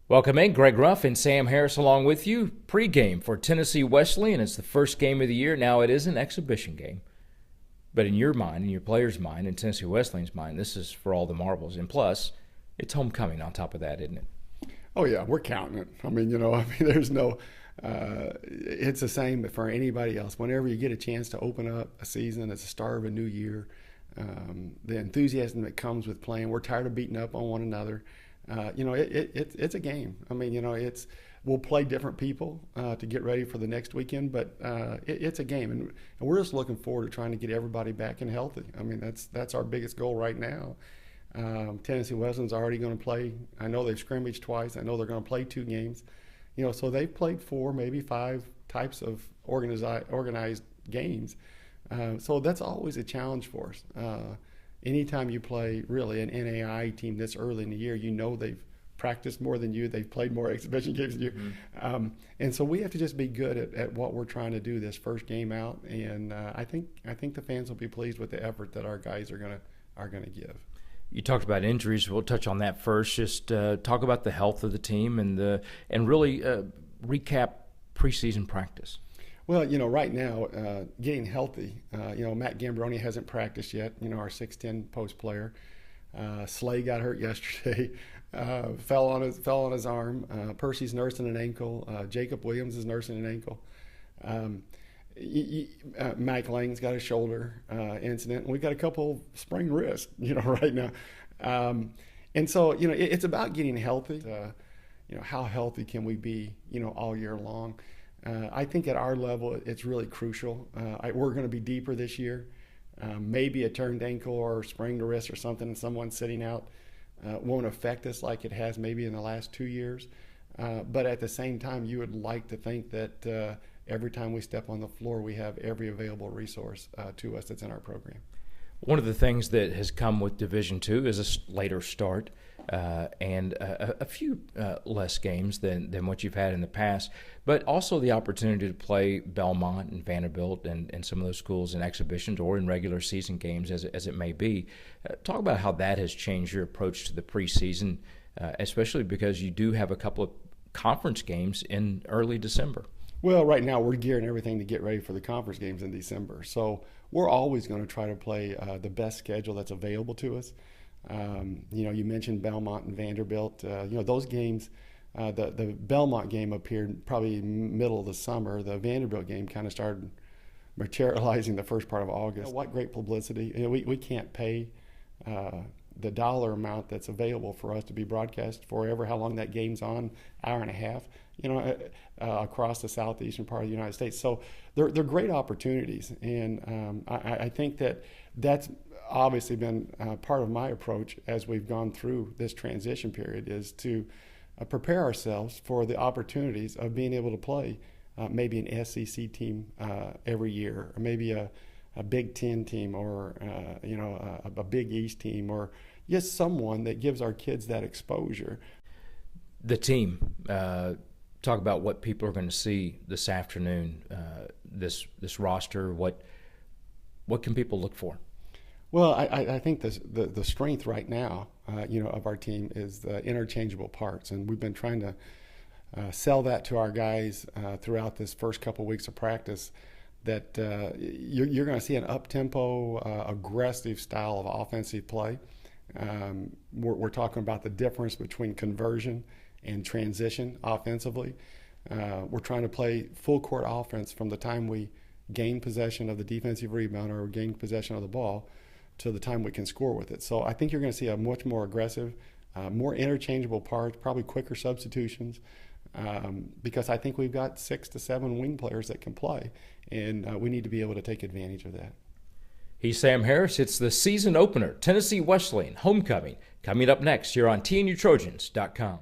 Welcome in, Greg Ruff and Sam Harris along with you. Pregame for Tennessee Wesleyan. It's the first game of the year. Now, it is an exhibition game. But in your mind, in your players' mind, in Tennessee Wesleyan's mind, this is for all the marbles. And plus, it's homecoming on top of that, isn't it? Oh, yeah, we're counting it. There's no it's the same for anybody else. Whenever you get a chance to open up a season, it's the start of a new year. The enthusiasm that comes with playing, we're tired of beating up on one another. It's a game. We'll play different people to get ready for the next weekend, but it's a game, and we're just looking forward to trying to get everybody back and healthy. That's our biggest goal right now. Tennessee Wesleyan's already going to play. I know they've scrimmaged twice. I know they're going to play 2 games. So they've played 4, maybe 5 types of organized games. So that's always a challenge for us. Anytime you play really an NAIA team this early in the year, they've practiced more than you, they've played more exhibition games than you. Mm-hmm. And so we have to just be good at what we're trying to do this first game out. And I think the fans will be pleased with the effort that our guys are gonna give. You talked about injuries. We'll touch on that first. Just talk about the health of the team and really recap preseason practice. Well, right now, getting healthy, Matt Gambroni hasn't practiced yet, our 6'10" post player. Slay got hurt yesterday, fell on his arm. Percy's nursing an ankle. Jacob Williams is nursing an ankle. Mike Lang's got a shoulder incident. And we've got a couple sprained wrists, right now. And so, it's about getting healthy. How healthy can we be, all year long? I think at our level, it's really crucial. We're going to be deeper this year. Maybe a turned ankle or sprained wrist or something, and someone sitting out won't affect us like it has maybe in the last 2 years. But at the same time, you would like to think that every time we step on the floor, we have every available resource to us that's in our program. One of the things that has come with Division II is a later start and a few less games than what you've had in the past, but also the opportunity to play Belmont and Vanderbilt and some of those schools in exhibitions or in regular season games as it may be. Talk about how that has changed your approach to the preseason, especially because you do have a couple of conference games in early December. Well, right now we're gearing everything to get ready for the conference games in December. So we're always going to try to play the best schedule that's available to us. You mentioned Belmont and Vanderbilt. Those games, the Belmont game appeared probably middle of the summer. The Vanderbilt game kind of started materializing the first part of August. What great publicity. We can't pay the dollar amount that's available for us to be broadcast forever, how long that game's on, hour and a half, across the southeastern part of the United States. So they're great opportunities, and I think that's obviously been part of my approach as we've gone through this transition period, is to prepare ourselves for the opportunities of being able to play maybe an SEC team every year, or maybe a Big Ten team, or a Big East team, or just someone that gives our kids that exposure. The team, talk about what people are going to see this afternoon. This roster, what can people look for? Well, I think the strength right now, of our team is the interchangeable parts, and we've been trying to sell that to our guys throughout this first couple weeks of practice. That you're going to see an up-tempo, aggressive style of offensive play. We're talking about the difference between conversion and transition offensively. We're trying to play full-court offense from the time we gain possession of the defensive rebound or gain possession of the ball to the time we can score with it. So I think you're going to see a much more aggressive, more interchangeable parts, probably quicker substitutions, because I think we've got 6 to 7 wing players that can play, and we need to be able to take advantage of that. He's Sam Harris. It's the season opener, Tennessee Wesleyan homecoming, coming up next here on TNUtrojans.com.